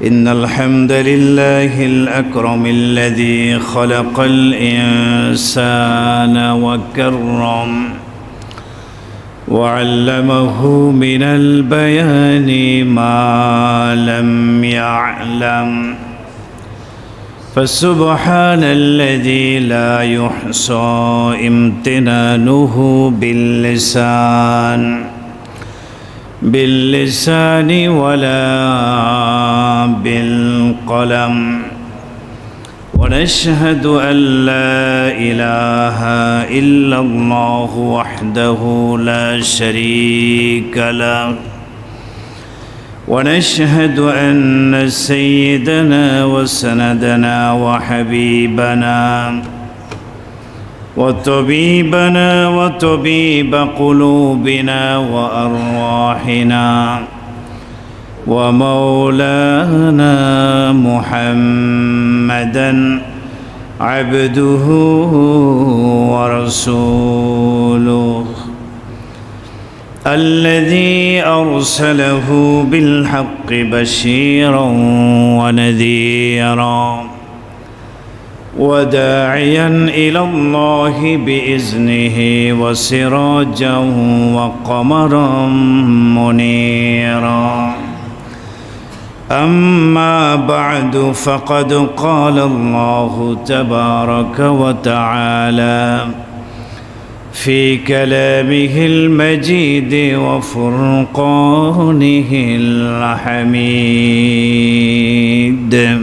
إن الحمد لله الأكرم الذي خلق الإنسان وكرم وعلمه من البيان ما لم يعلم فسبحان الذي لا يحصى امتنانه باللسان ولا بالقلم ونشهد أن لا إله إلا الله وحده لا شريك له ونشهد أن سيدنا وسندنا وحبيبنا وطبيبنا وطبيب قلوبنا وأرواحنا ومولانا محمدا عبده ورسوله الذي أرسله بالحق بشيرا ونذيرا وداعيا إلى الله بإذنه وسراجا وقمرا منيرا أما بعد فقد قال الله تبارك وتعالى في كلامه المجيد وفرقانه الحميد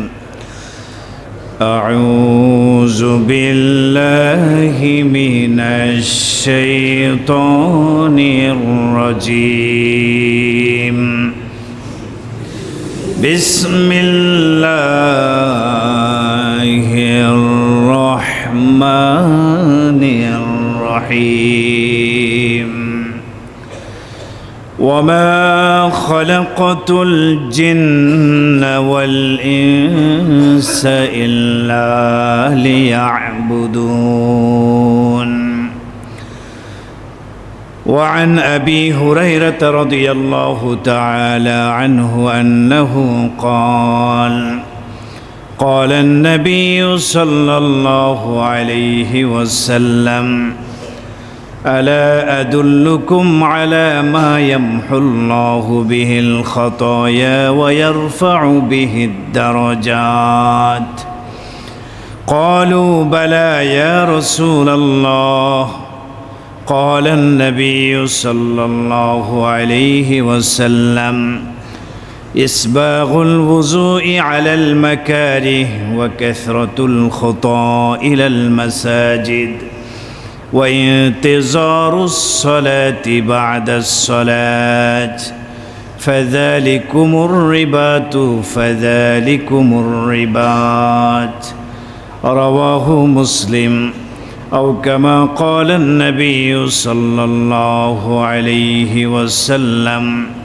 أعوذ بالله من الشيطان الرجيم بسم الله الرحمن الرحيم وما خلقت الجن والإنس إلا ليعبدون وعن أبي هريرة رضي الله تعالى عنه أنه قال النبي صلى الله عليه وسلم ألا أدلكم على ما يمحو الله به الخطايا ويرفع به الدرجات قالوا بلى يا رسول الله قال النبي صلى الله عليه وسلم إسباغ الوضوء على المكاره وكثرة الخطى إلى المساجد وانتظار الصلاة بعد الصلاة فذلكم الرباط رواه مسلم أو كما قال النبي صلى الله عليه وسلم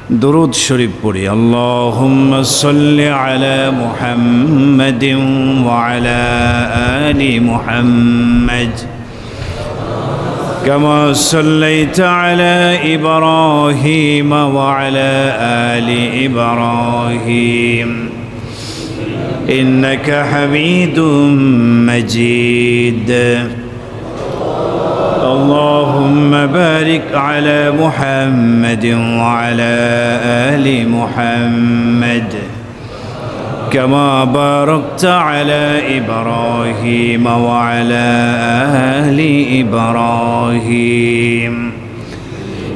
درود شريف پڑھی اللهم صل على محمد وعلى آل محمد كما صليت على إبراهيم وعلى آل إبراهيم إنك حميد مجيد اللهم بارك على محمد وعلى آل محمد كما باركت على إبراهيم وعلى آل إبراهيم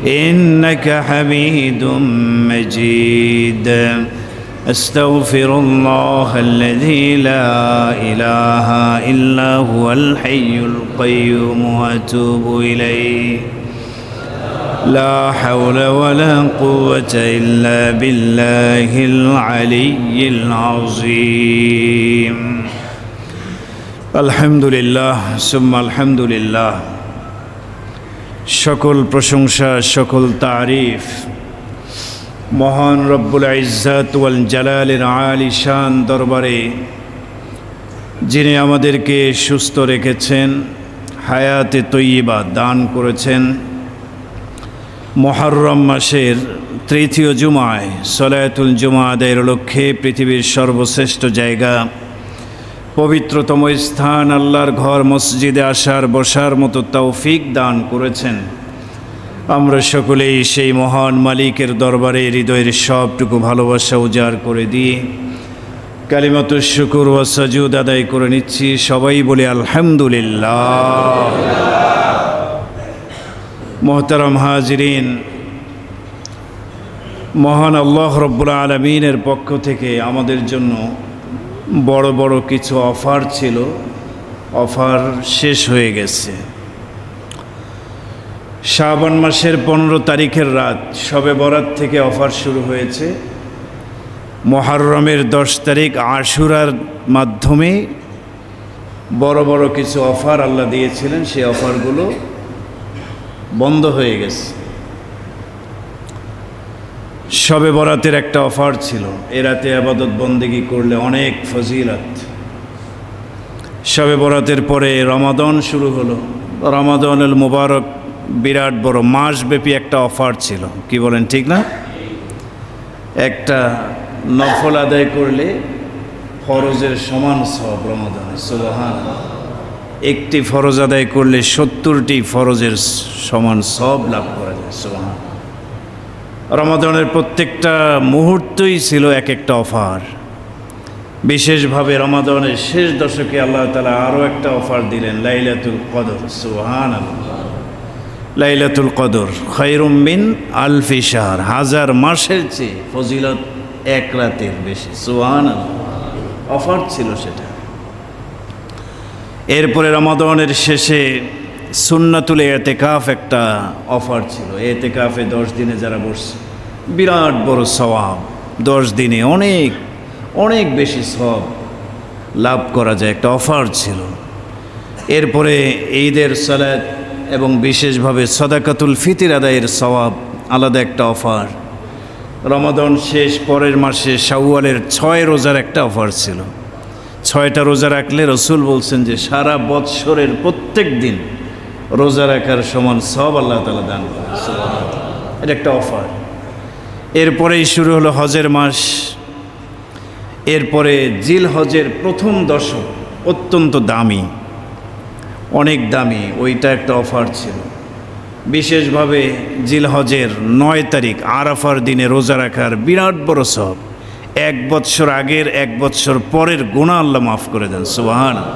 إنك حميد مجيد أستغفر الله الذي لا إله إلا هو الحي القيوم وأتوب إليه لا حول ولا قوة إلا بالله العلي العظيم الحمد لله ثم الحمد لله সকল প্রশংসা সকল তারিফ মহান রব্বুল ইজ্জত ওয়াল জালালের আলী শান দরবারে যিনি আমাদেরকে সুস্থ রেখেছেন হায়াতে তৈয়বা দান করেছেন মুহররম মাসের তৃতীয় জুমায় সলাতুল জুমা আদায়ের লক্ষ্যে পৃথিবীর সর্বশ্রেষ্ঠ জায়গা, পবিত্রতম স্থান আল্লাহর ঘর মসজিদে আসার বসার মতো তৌফিক দান করেছেন। আমরা সকলেই সেই মহান মালিকের দরবারে হৃদয়ের সবটুকু ভালোবাসা উজাড় করে দিয়ে কালিমাতুশ শুকর ওয়া সাজুদ আদায় করে নিচ্ছি। সবাই বলে আলহামদুলিল্লাহ। মোহতারাম হাজিরিন, মহান আল্লাহ রব্বুল আলামিনের পক্ষ থেকে আমাদের জন্য বড় বড় কিছু অফার ছিল, অফার শেষ হয়ে গেছে। শাবান মাসের 15 তারিখের রাত শবে বরাত থেকে অফার শুরু হয়েছে। মুহররমের 10 তারিখ আশুরার মাধ্যমে বড় বড় কিছু অফার আল্লাহ দিয়েছিলেন, সেই অফারগুলো বন্ধ হয়ে গেছে। শবে বরাতের একটা অফার ছিল, এ রাতে ইবাদত বন্দেগী করলে অনেক ফজিলত। শবে বরাতের পরে রমাদান শুরু হলো। রমাদানুল মুবারক বিরাট বড় মাসব্যাপী একটা অফার ছিল, কি বলেন ঠিক না? একটা নফল আদায় করলে ফরজের সমান সওয়াব রমাদানে, সুবহানাল্লাহ। একটি ফরজ আদায় করলে 70টি ফরজের সমান সওয়াব লাভ করা যায়, সুবহানাল্লাহ। রমাদানের প্রত্যেকটা মুহূর্তই ছিল এক একটা অফার। বিশেষভাবে রমাদানের শেষ দশকে আল্লাহ তাআলা আরও একটা অফার দিলেন, লাইলাতুল কদর, সুবহানাল্লাহ। লাইলাতুল কদর খায়রুম মিন আলফি শাহর, 1000 মাসের চেয়ে ফজিলত এক রাতের বেশি, সুবহানাল্লাহ। অফার ছিল সেটা। এরপরে রমাদানের শেষে সুন্নাতুল ইতিকাফ একটা অফার ছিল। ইতিকাফে 10 দিনে যারা বসছে বিরাট বড় সওয়াব, 10 দিনে অনেক অনেক বেশি সওয়াব লাভ করা যায়, একটা অফার ছিল। এরপরে ঈদের সালাত এবং বিশেষভাবে সাদাকাতুল ফিতর আদায়ের সওয়াব আলাদা একটা অফার। রমাদান শেষ পরের মাসে শাওয়ালের 6 রোজার একটা অফার ছিল। 6টা রোজা রাখলে রসুল বলছেন যে সারা বৎসরের প্রত্যেক দিন রোজা রাখার সমান সওয়াব আল্লাহ তাআলা দান করেন, সুবহানাল্লাহ। এটা একটা অফার। এরপরেই শুরু হলো হজের মাস। এরপরে জিল হজের প্রথম দশক অত্যন্ত দামি, অনেক দামি, ওইটা একটা অফার ছিল। বিশেষভাবে জিল হজের 9 তারিখ আরাফার দিনে রোজা রাখার বিরাট বড় সওয়াব। 1 বৎসর আগের 1 বৎসর পরের গুনাহ আল্লাহ মাফ করে দেন, সুবহানাল্লাহ।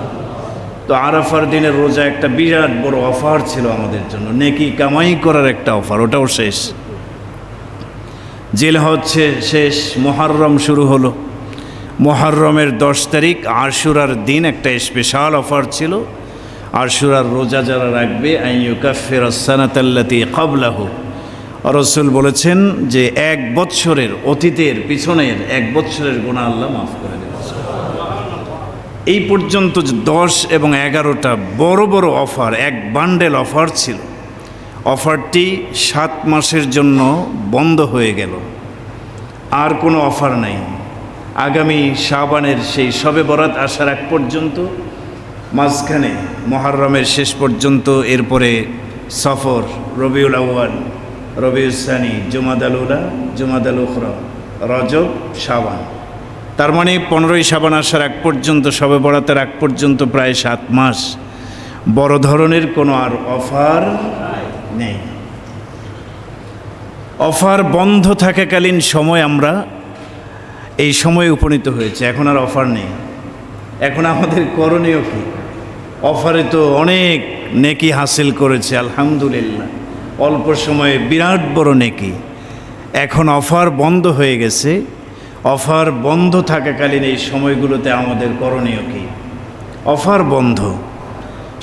তো আরাফার দিনের রোজা একটা বিরাট বড় অফার ছিল আমাদের জন্য, নেকি কামাই করার একটা অফার, ওটাও শেষ। জিল হজ শেষ, মুহররম শুরু হলো। মুহররমের 10 তারিখ আশুরার দিন একটা স্পেশাল অফার ছিল। আশুরার রোজা যারা রাখবে আইয়ুকাফিরাস সানাতাল্লাতী ক্বাবলাহু, রাসূল বলেছেন যে 1 বৎসরের অতীতের পিছনের 1 বৎসরের গুনাহ আল্লাহ মাফ করে দেবেন। এই পর্যন্ত 10 এবং 11টা বড় বড় অফার, এক বান্ডেল অফার ছিল। অফারটি 7 মাসের জন্য বন্ধ হয়ে গেল, আর কোনো অফার নাই। আগামী শাবানের সেই শবে বরাত আসার আগ পর্যন্ত, মাঝখানে মুহররমের শেষ পর্যন্ত, এরপরে সফর, রবিউল আউয়াল, রবিউল সানি, জুমাদাল উলা, জুমাদাল উখরা, রজব, শাবান। তার মানে 15ই শাবান আসার আগ পর্যন্ত, শবে বরাতের আগ পর্যন্ত প্রায় 7 মাস বড় ধরনের কোনো আর অফার নেই। অফার বন্ধ থাকাকালীন সময় আমরা এই সময়ে উপনীত হয়েছে, এখন আর অফার নেই। এখন আমাদের করণীয় কি? অফারে তো অনেক নেকি হাসিল করেছে, আলহামদুলিল্লাহ, অল্প সময়ে বিরাট বড় নেকি। এখন অফার বন্ধ হয়ে গেছে। অফার বন্ধ থাকাকালীন এই সময়গুলোতে আমাদের করণীয় কি? অফার বন্ধ।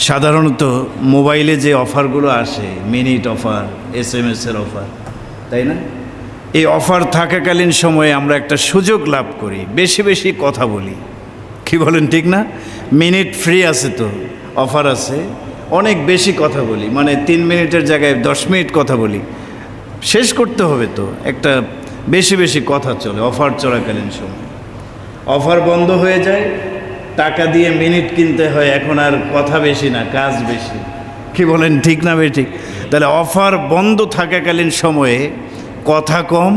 সাধারণত মোবাইলে যে অফারগুলো আসে, মিনিট অফার, SMS-এর অফার, তাই না? এই অফার থাকাকালীন সময়ে আমরা একটা সুযোগ লাভ করি, বেশি বেশি কথা বলি, কি বলেন ঠিক না? মিনিট ফ্রি আছে, তো অফার আছে, অনেক বেশি কথা বলি, মানে 3 মিনিটের জায়গায় 10 মিনিট কথা বলি। শেষ করতে হবে তো, একটা বেশি বেশি কথা চলে অফার চলাকালীন সময়। অফার বন্ধ হয়ে যায়, টাকা দিয়ে মিনিট কিনতে হয়, এখন আর কথা বেশি না, কাজ বেশি, কি বলেন ঠিক না? ঠিক। তাহলে অফার বন্ধ থাকাকালীন সময়ে কথা কম,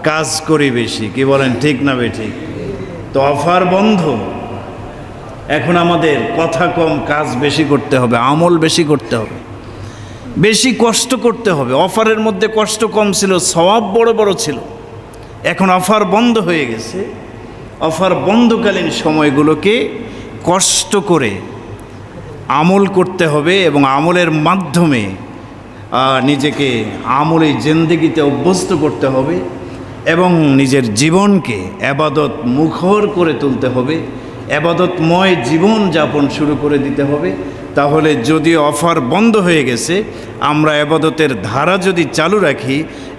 কাজ করি বেশি। কি বলেন, ঠিক না বেঠিক? তো অফার বন্ধ, এখন আমাদের কথা কম, কাজ বেশি করতে হবে, আমল বেশি করতে হবে, বেশি কষ্ট করতে হবে। অফারের মধ্যে কষ্ট কম ছিল, সওয়াব বড় বড় ছিল। এখন অফার বন্ধ হয়ে গেছে। অফার বন্ধকালীন সময়গুলোকে কষ্ট করে আমল করতে হবে এবং আমলের মাধ্যমে নিজেকে আমলি জিন্দেগিতে অভ্যস্ত করতে হবে এবং নিজের জীবনকে এবাদত মুখর করে তুলতে হবে, এবাদতময় জীবন যাপন শুরু করে দিতে হবে। তাহলে যদি অফার বন্ধ হয়ে গেছে, আমরা এবাদতের ধারা যদি চালু রাখি,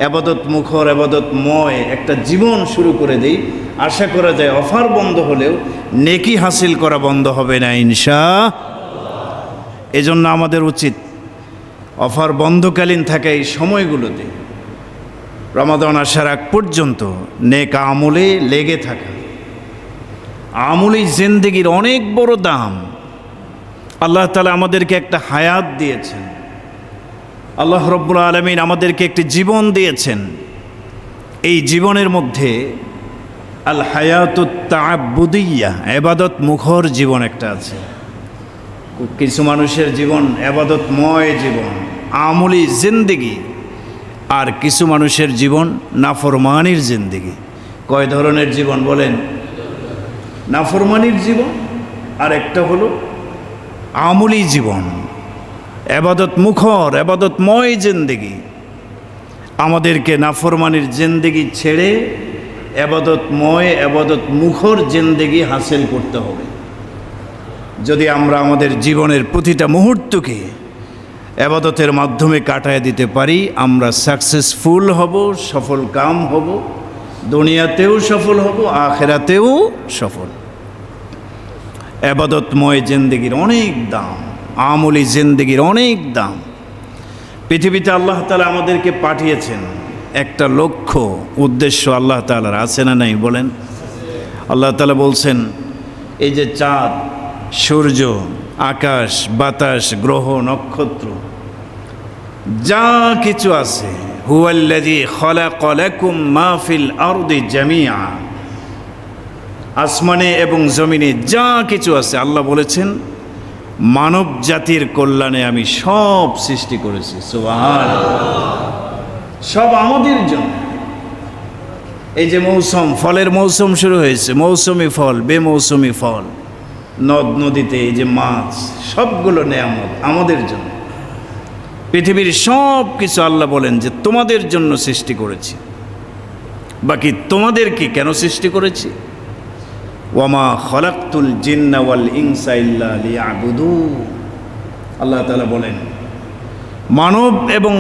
এবাদত মুখর এবাদতময় একটা জীবন শুরু করে দেই, আশা করা যায় অফার বন্ধ হলেও নেকি হাসিল করা বন্ধ হবে না ইনশাআল্লাহ। এজন্য আমাদের উচিত অফার বন্ধকালীন থাকা এই সময়গুলোতে রমাদান আসার আগ পর্যন্ত নেক আমলে লেগে থাকা। আমলি জিন্দেগির অনেক বড় দাম। আল্লাহ তাআলা আমাদেরকে একটা হায়াত দিয়েছেন, আল্লাহ রব্বুল আলামিন আমাদেরকে একটি জীবন দিয়েছেন। এই জীবনের মধ্যে আল হায়াতুত তাআব্বুদিয়্যাহ, ইবাদত মুখর জীবন একটা আছে। কিছু মানুষের জীবন ইবাদতময় জীবন, আমলি জিন্দেগি, আর কিছু মানুষের জীবন নাফরমানির জিন্দেগি। কয় ধরনের জীবন বলেন? নাফরমানির জীবন, আর একটা হলো আমলি জীবন, ইবাদত মুখর ইবাদতময় জিন্দেগি। আমাদেরকে নাফরমানির জিন্দেগি ছেড়ে ইবাদতময় ইবাদত মুখর জিন্দেগি হাসিল করতে হবে। যদি আমরা আমাদের জীবনের প্রতিটা মুহূর্তকে ইবাদতের মাধ্যমে কাটায় দিতে পারি, আমরা সাকসেসফুল হব, সফল কাম হব, দুনিয়াতেও সফল হব, আখিরাতেও সফল। ইবাদতময় জিন্দেগির অনেক দাম, আমলি জিন্দেগির অনেক দাম। পৃথিবীতে আল্লাহ তাআলা আমাদেরকে পাঠিয়েছেন একটা লক্ষ্য উদ্দেশ্য আল্লাহ তাআলার আছে না নাই বলেন? আল্লাহ তাআলা বলছেন, এই যে চাঁদ, সূর্য, আকাশ, বাতাস, গ্রহ, নক্ষত্র, যা কিছু আছে, হুয়াল্লাযী খালাকা লাকুম মা ফিল আরদি জামিআ, আসমানে এবং জমিনে যা কিছু আছে, আল্লাহ বলেছেন মানব জাতির কল্যাণে আমি সব সৃষ্টি করেছি। সুবহানাল্লাহ। সব আমাদের জন্য। এই যে মৌসুম, ফলের মৌসুম শুরু হয়েছে, মৌসুমি ফল, বেমৌসুমি ফল, নদ নদীতে এই যে মাছ, সবগুলো নেয়ামত আমাদের জন্য। পৃথিবীর সব কিছু আল্লাহ বলেন যে তোমাদের জন্য সৃষ্টি করেছি। বাকি তোমাদেরকে কেন সৃষ্টি করেছি? ওয়ামা খালাকতুল জিন্না ওয়াল ইনসা ইল্লা লিয়াবুদুন। আল্লাহ তাআলা বলেন, মানব এবং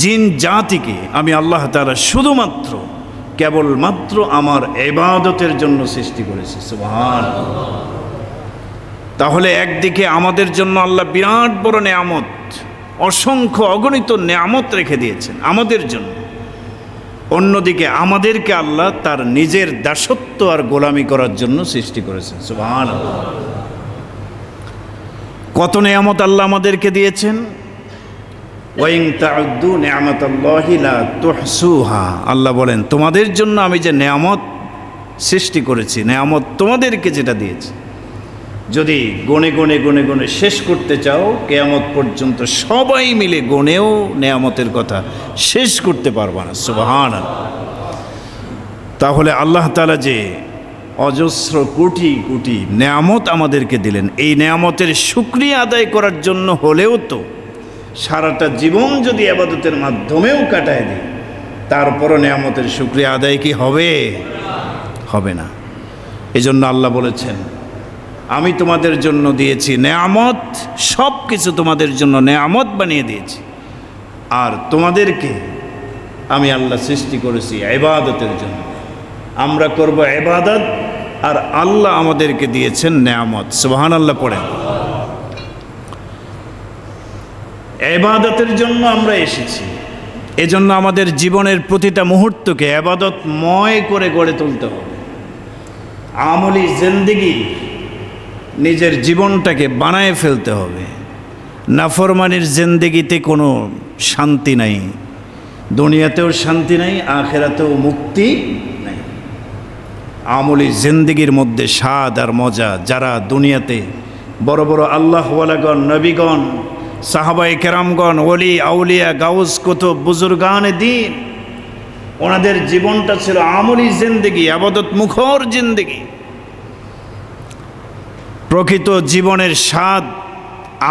জিন জাতিকে আমি আল্লাহ তাআলা শুধুমাত্র কেবলমাত্র আমার ইবাদতের জন্য সৃষ্টি করেছি। সুবহানাল্লাহ। তাহলে একদিকে আমাদের জন্য আল্লাহ বিরাট বড় নেয়ামত, অসংখ্য অগণিত নেয়ামত রেখে দিয়েছেন আমাদের জন্য। অন্যদিকে আমাদেরকে আল্লাহ তার নিজের দাসত্ব আর গোলামি করার জন্য সৃষ্টি করেছেন। সুবহানাল্লাহ। কত নেয়ামত আল্লাহ আমাদেরকে দিয়েছেন। ওয়াইন তাউদ্দু নি'মাতাল্লাহি লা তুহসুহা। আল্লাহ বলেন তোমাদের জন্য আমি যে নেয়ামত সৃষ্টি করেছি, নেয়ামত তোমাদেরকে যেটা দিয়েছি, যদি গনে গনে গনে গনে শেষ করতে চাও, কিয়ামত পর্যন্ত সবাই মিলে গনেও নেয়ামতের কথা শেষ করতে পারবা না। সুবহানাল্লাহ। তাহলে আল্লাহ তাআলা যে অজস্র কোটি কোটি নেয়ামত আমাদেরকে দিলেন, এই নেয়ামতের শুকরিয়া আদায় করার জন্য হলেও তো সারাটা জীবন যদি ইবাদতের মাধ্যমেও কাটায় দিই, তারপরও নেয়ামতের শুকরিয়া আদায় কি হবে? হবে না। এজন্য আল্লাহ বলেছেন, আমি তোমাদের জন্য দিয়েছি নেয়ামত, সব কিছু তোমাদের জন্য নেয়ামত বানিয়ে দিয়েছি, আর তোমাদেরকে আমি আল্লাহ সৃষ্টি করেছি ইবাদতের জন্য। আমরা করব ইবাদত, আর আল্লাহ আমাদেরকে দিয়েছেন নেয়ামত। সুবহানাল্লাহ পড়েন। ইবাদতের জন্য আমরা এসেছি, এজন্য আমাদের জীবনের প্রতিটা মুহূর্তকে ইবাদতময় করে গড়ে তুলতে হবে। আমলি জিন্দেগি নিজের জীবনটাকে বানায় ফেলতে হবে। নাফরমানির জিন্দেগিতে কোনো শান্তি নাই, দুনিয়াতেও শান্তি নাই, আখেরাতেও মুক্তি নাই। আমলি জিন্দেগির মধ্যে স্বাদ আর মজা। যারা দুনিয়াতে বড় বড় আল্লাহওয়ালাগণ, নবীগণ, সাহাবায়ে কেরামগণ, ওলি আউলিয়া, গাউস কুতুব, বুজুর্গানে দ্বীন, ওনাদের জীবনটা ছিল আমলি জিন্দেগি, আবাদত মুখর জিন্দেগি। প্রকৃত জীবনের স্বাদ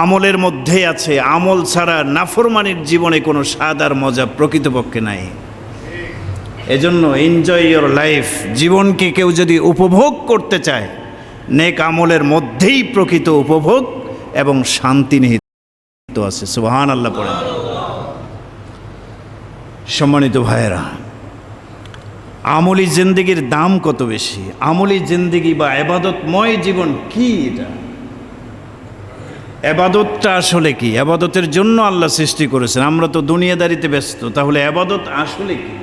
আমলের মধ্যেই আছে। আমল ছাড়া নাফরমানির জীবনে কোনো স্বাদ আর মজা প্রকৃতপক্ষে নাই। এজন্য এনজয় ইয়োর লাইফ। জীবনকে কেউ যদি উপভোগ করতে চায়, নেক আমলের মধ্যেই প্রকৃত উপভোগ এবং শান্তি নিহিত আছে। সুবহানাল্লাহ পড়েন। সম্মানিত ভাইয়েরা, আমলি জিন্দেগির দাম কত বেশি! আমলি জিন্দেগি বা এবাদতময় জীবন কি? এটা এবাদতটা আসলে কি? এবাদতের জন্য আল্লাহ সৃষ্টি করেছেন। আমরা তো দুনিয়াদারিতে ব্যস্ত। তাহলে এবাদত আসলে কি?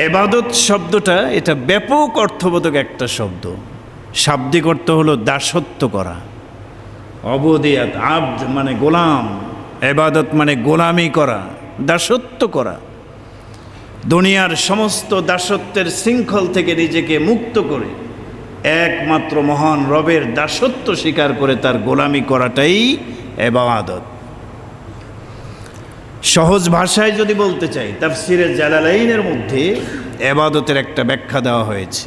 এবাদত শব্দটা এটা ব্যাপক অর্থবোধক একটা শব্দ। শাব্দিক অর্থ হলো দাসত্ব করা, অবদিয়াত। আব্দ মানে গোলাম, এবাদত মানে গোলামি করা, দাসত্ব করা। দুনিয়ার সমস্ত দাসত্বের শৃঙ্খল থেকে নিজেকে মুক্ত করে একমাত্র মহান রবের দাসত্ব স্বীকার করে তার গোলামি করাটাই ইবাদত। সহজ ভাষায় যদি বলতে চাই, তাফসিরে জালালাইনের মধ্যে ইবাদতের একটা ব্যাখ্যা দেওয়া হয়েছে,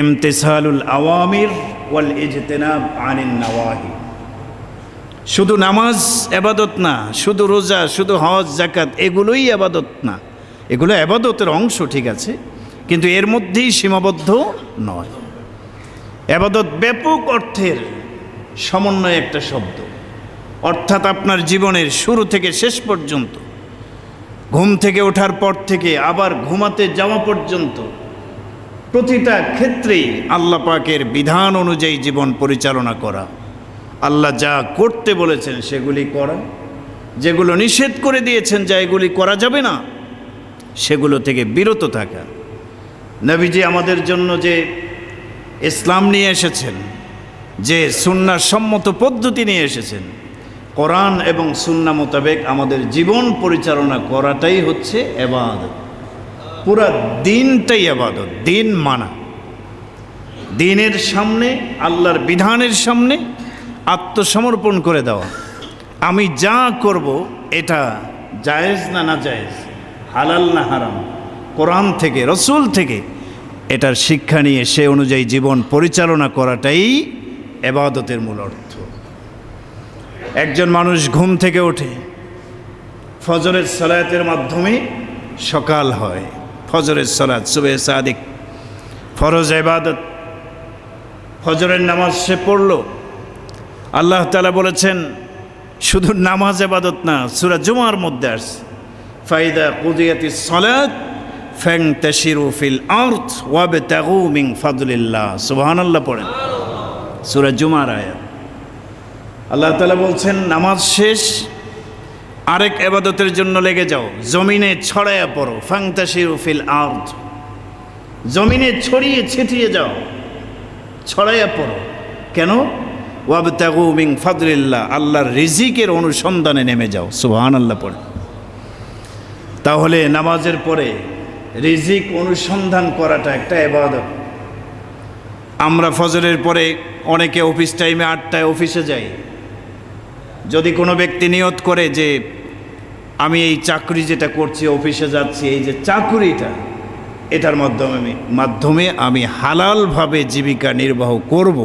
ইমতিসালুল আওয়ামির ওয়াল ইজতিনাব আনিন নাওয়াহি। শুধু নামাজ ইবাদত না, শুধু রোজা, শুধু হজ, যাকাত এগুলোই ইবাদত না। এগুলো ইবাদতের অংশ, ঠিক আছে, কিন্তু এর মধ্যেই সীমাবদ্ধ নয়। ইবাদত ব্যাপক অর্থের সমন্বয় একটা শব্দ। অর্থাৎ আপনার জীবনের শুরু থেকে শেষ পর্যন্ত, ঘুম থেকে ওঠার পর থেকে আবার ঘুমাতে যাওয়া পর্যন্ত প্রতিটা ক্ষেত্রেই আল্লাহ পাকের বিধান অনুযায়ী জীবন পরিচালনা করা। আল্লাহ যা করতে বলেছেন সেগুলি করা, যেগুলো নিষেধ করে দিয়েছেন যা এগুলি করা যাবে না সেগুলো থেকে বিরত থাকা। নবীজি আমাদের জন্য যে ইসলাম নিয়ে এসেছেন, যে সুন্নাহ সম্মত পদ্ধতি নিয়ে এসেছেন, কোরআন এবং সুন্নাহ মোতাবেক আমাদের জীবন পরিচালনা করাটাই হচ্ছে ইবাদত। পুরা দিনটাই ইবাদত। দিন মানা, দিনের সামনে, আল্লাহর বিধানের সামনে আত্মসমর্পণ করে দেওয়া। আমি যা করব এটা জায়েজ না নাজায়েজ, হালাল না হারাম, কোরআন থেকে, রসুল থেকে এটার শিক্ষা নিয়ে সে অনুযায়ী জীবন পরিচালনা করাটাই ইবাদতের মূল অর্থ। একজন মানুষ ঘুম থেকে ওঠে, ফজরের সালাতের মাধ্যমে সকাল হয়। ফজরের সালাত, সুবহে সাদিক, ফরজ ইবাদত। ফজরের নামাজ সে পড়ল। আল্লাহ তাআলা বলেছেন শুধু নামাজ ইবাদত না, সূরা জুমার মধ্যে আসছে, ফাইদা কুদিয়াতিস সালাত ফান্তাশিরু ফিল আরদ ওয়াবতাগু মিন ফাদলিল্লাহ। সুবহানাল্লাহ পড়েন, সূরা জুমার আয়াত। আল্লাহ তাআলা বলছেন নামাজ শেষ, আরেক ইবাদতের জন্য লেগে যাও, জমিনে ছড়ায়া পড়ো। ফান্তাশিরু ফিল আরদ, জমিনে ছড়িয়ে ছিটিয়ে যাও, ছড়ায়া পড়ো। কেন? ওয়াবতাগু মিন ফাদলিল্লাহ, আল্লাহর রিজিকের অনুসন্ধানে নেমে যাও। সুবহানাল্লাহ পড়ে। তাহলে নামাজের পরে রিজিক অনুসন্ধান করাটা একটা ইবাদত। আমরা ফজরের পরে অনেকে অফিস টাইমে 8টায় অফিসে যাই। যদি কোনো ব্যক্তি নিয়ত করে যে আমি এই চাকরি যেটা করছি, অফিসে যাচ্ছি, এই যে চাকরিটা, এটার মাধ্যমে আমি হালালভাবে জীবিকা নির্বাহ করব,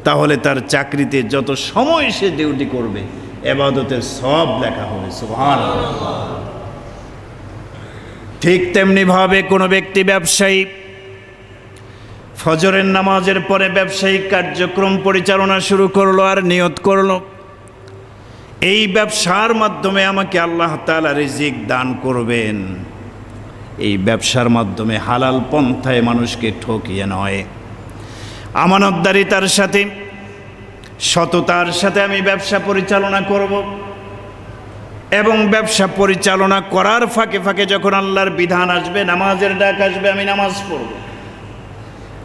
তাহলে তার চাকরিতে যত সময় সে ডিউটি করবে ইবাদতের সব লেখা হবে। সুবহানাল্লাহ। ঠিক তেমনিভাবে কোনো ব্যক্তি ব্যবসায়ী ফজরের নামাজের পরে ব্যবসায়িক কার্যক্রম পরিচালনা শুরু করলো আর নিয়ত করলো এই ব্যবসার মাধ্যমে আমাকে আল্লাহ তাআলা রিজিক দান করবেন। এই ব্যবসার মাধ্যমে হালাল পন্থায় মানুষকে ঠকিয়ে নয়, আমানতদারিতার সাথে, সততার সাথে আমি ব্যবসা পরিচালনা করব। এবং ব্যবসা পরিচালনা করার ফাঁকে ফাঁকে যখন আল্লাহর বিধান আসবে, নামাজের ডাক আসবে, আমি নামাজ পড়ব।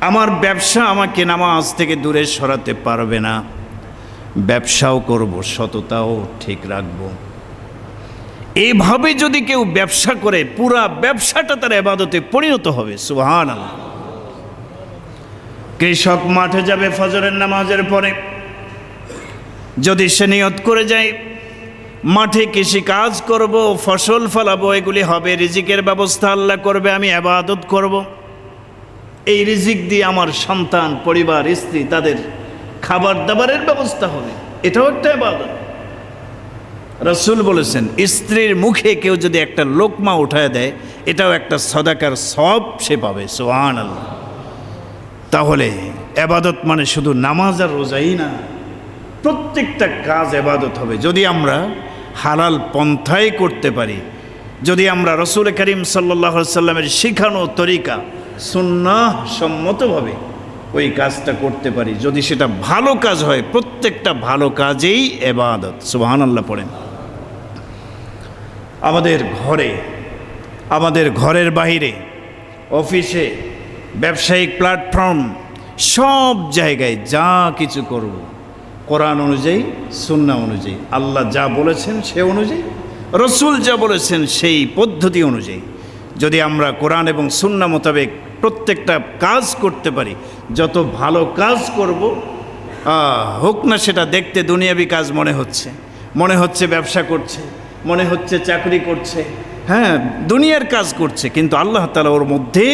আমার ব্যবসা আমাকে নামাজ থেকে দূরে সরাতে পারবে না। ব্যবসাও করব, সততাও ঠিক রাখব। এইভাবে যদি কেউ ব্যবসা করে, পুরা ব্যবসাটা তার ইবাদতে পরিণত হবে। সুবহানাল্লাহ। কৃষক মাঠে যাবে ফজরের নামাজের পরে, যদি সে নিয়ত করে যায় মাঠে কৃষি কাজ করব, ফসল ফলাবো, এগুলি হবে, রিজিকের ব্যবস্থা আল্লাহ করবে, আমি ইবাদত করব, এই রিজিক দিয়ে আমার সন্তান, পরিবার, স্ত্রী, তাদের খাবার দাবারের ব্যবস্থা হবে, এটাও একটা ইবাদত। রাসূল বলেছেন, স্ত্রীর মুখে কেউ যদি একটা লোকমা উঠায় দেয়, এটাও একটা সদাকার সওয়াব সে পাবে। সুবহানাল্লাহ। তাহলে ইবাদত মানে শুধু নামাজ আর রোজাই না, প্রত্যেকটা কাজ ইবাদত হবে যদি আমরা হালাল পন্থায় করতে পারি, যদি আমরা রাসূল করিম সাল্লাল্লাহু আলাইহি সাল্লামের শিখানো তরিকা সুন্নাহ সম্মতভাবে ওই কাজটা করতে পারি, যদি সেটা ভালো কাজ হয়, প্রত্যেকটা ভালো কাজেই ইবাদত। সুবহানাল্লাহ পড়েন। আমাদের ঘরে, আমাদের ঘরের বাইরে, অফিসে, ব্যবসায়িক প্ল্যাটফর্ম, সব জায়গায় যা কিছু করব কোরআন অনুযায়ী, সুন্নাহ অনুযায়ী, আল্লাহ যা বলেছেন সে অনুযায়ী, রসুল যা বলেছেন সেই পদ্ধতি অনুযায়ী যদি আমরা কোরআন এবং সুন্নাহ মোতাবেক প্রত্যেকটা কাজ করতে পারি, যত ভালো কাজ করব, হোক না সেটা দেখতে দুনিয়াবি কাজ মনে হচ্ছে ব্যবসা করছে, মনে হচ্ছে চাকরি করছে, হ্যাঁ দুনিয়ার কাজ করছে, কিন্তু আল্লাহ তাআলা ওর মধ্যে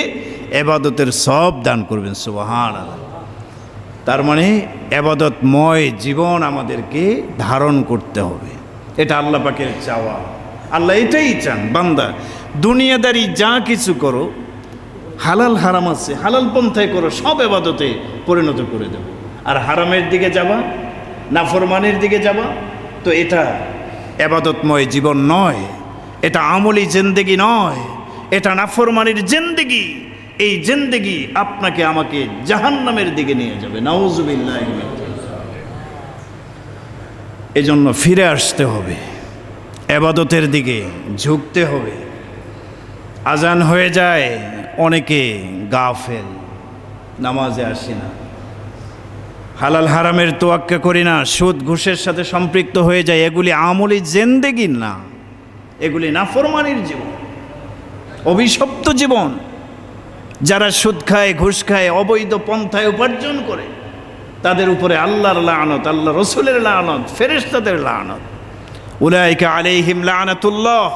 ইবাদতের সওয়াব দান করবেন। সুবহানাল্লাহ। তার মানে ইবাদতময় জীবন আমাদেরকে ধারণ করতে হবে, এটা আল্লাহ পাকের চাওয়া। আল্লাহ এটাই চান, বান্দা দুনিয়াদারি যা কিছু করো, হালাল হারাম আছে, হালাল পন্থায় করো, সব ইবাদতে পরিণত করে দেব। আর হারামের দিকে যাবা, নাফরমানের দিকে যাবা, তো এটা ইবাদতময় জীবন নয়, এটা আমলি জিন্দেগি নয়, এটা নাফরমানির জিন্দেগি। এই জিন্দেগি আপনাকে আমাকে জাহান্নামের দিকে নিয়ে যাবে। নাউজুবিল্লাহ। এজন্য ফিরে আসতে হবে, ইবাদতের দিকে ঝুঁকতে হবে। আজান হয়ে যায়, অনেকে গাফেল, নামাজে আসি না, হালাল হারামের তোয়াক্কা করি না, সুদ ঘুষের সাথে সম্পৃক্ত হয়ে যায়। এগুলি আমলি জিন্দেগি না, এগুলি নাফরমানির জীবন, অভিশপ্ত জীবন। যারা সুদ খায়, ঘুষ খায়, অবৈধ পন্থায় উপার্জন করে, তাদের উপরে আল্লাহর লানত, আল্লাহ রসুলের লানত, ফেরেশতাদের লানত। উলাইকা আলাইহিম লানাতুল্লাহ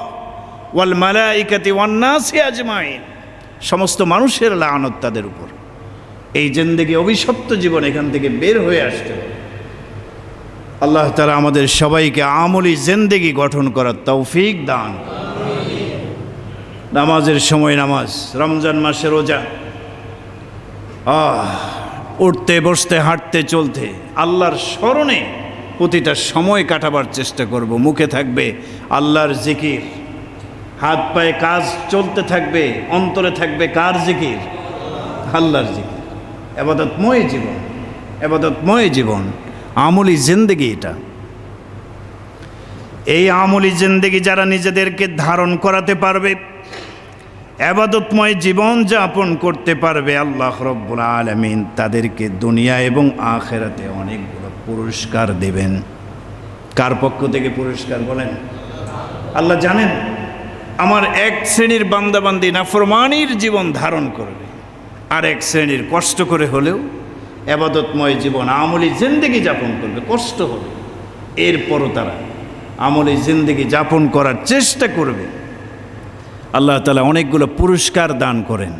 ওয়াল মালাইকাতি ওয়ান নাসি আজমাইন, সমস্ত মানুষের লানত তাদের উপর। এই জিন্দেগি অভিশপ্ত জীবন, এখান থেকে বের হয়ে আসতে হবে। আল্লাহ তাআলা আমাদের সবাইকে আমলি জিন্দেগি গঠন করার তৌফিক দান। নামাজের সময় নামাজ, রমজান মাসে রোজা, উঠতে বসতে হাঁটতে চলতে আল্লাহর স্মরণে প্রতিটা সময় কাটাবার চেষ্টা করব। মুখে থাকবে আল্লাহর জিকির, হাত পায়ে কাজ চলতে থাকবে, অন্তরে থাকবে কার জিকির? আল্লাহর জিকির। ইবাদতময় জীবন, ইবাদতময় জীবন, আমলি জিন্দেগি এটা। এই আমলি জিন্দেগি যারা নিজেদেরকে ধারণ করাতে পারবে, ইবাদতময় জীবন যাপন করতে পারবে, আল্লাহ রাব্বুল আলামিন তাদেরকে দুনিয়া এবং আখিরাতে অনেকগুলো পুরস্কার দেবেন। কার পক্ষ থেকে পুরস্কার বলেন? আল্লাহ জানেন আমার এক শ্রেণীর বান্দাবান্দি নাফরমানির জীবন ধারণ করবে, আর এক শ্রেণীর কষ্ট করে হলেও ইবাদতময় জীবন, আমলি জিন্দেগি যাপন করবে, কষ্ট হবে, এরপরও তারা আমলি জিন্দেগি যাপন করার চেষ্টা করবে। আল্লাহ তাআলা অনেকগুলো পুরস্কার দান করেন।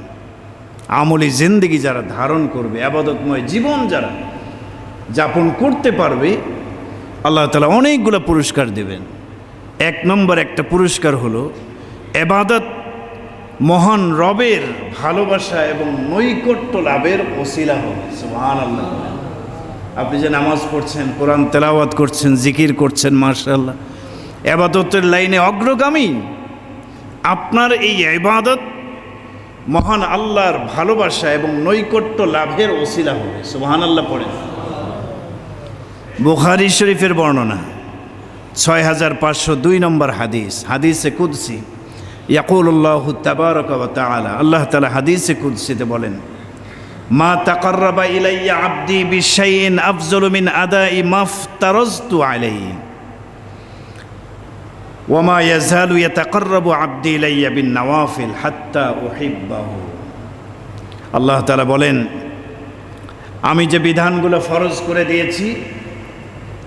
আমলি জিন্দেগি যারা ধারণ করবে, ইবাদতময় জীবন যারা যাপন করতে পারবে, আল্লাহ তাআলা অনেকগুলো পুরস্কার দেবেন। এক নম্বর একটা পুরস্কার হলো ইবাদত মহান রবের ভালোবাসা এবং নৈকট্য লাভের ওসিলা হবে। সুবহানাল্লাহ। আপনি যে নামাজ পড়ছেন, কোরআন তেলাওয়াত করছেন, জিকির করছেন, মাশাআল্লাহ, ইবাদতের লাইনে অগ্রগামী। আপনার এই ইবাদত মহান আল্লাহর ভালোবাসা এবং নৈকট্য লাভের ওসিলা হবে। সুবহানাল্লাহ পড়েন। বুখারী শরীফের বর্ণনা 6502 নম্বর হাদিস, হাদিসে কুদসি। ইয়াকুলুল্লাহু তাবারাকা ওয়া তাআলা, আল্লাহ তাআলা হাদিসে কুদসিতে বলেন, মা তাকাররাবা ইলাইয়া আবদি বিশাইইন আফযলু মিন আদাই মাফতারাজতু আলাইহি ওয়া মা ইয়াযালু ইয়াতাকাররাবু আবদি ইলাইয়া বিন নওয়াফিল হাত্তা উহিব্বাহু। আল্লাহ তাআলা বলেন, আমি যে বিধানগুলো ফরজ করে দিয়েছি,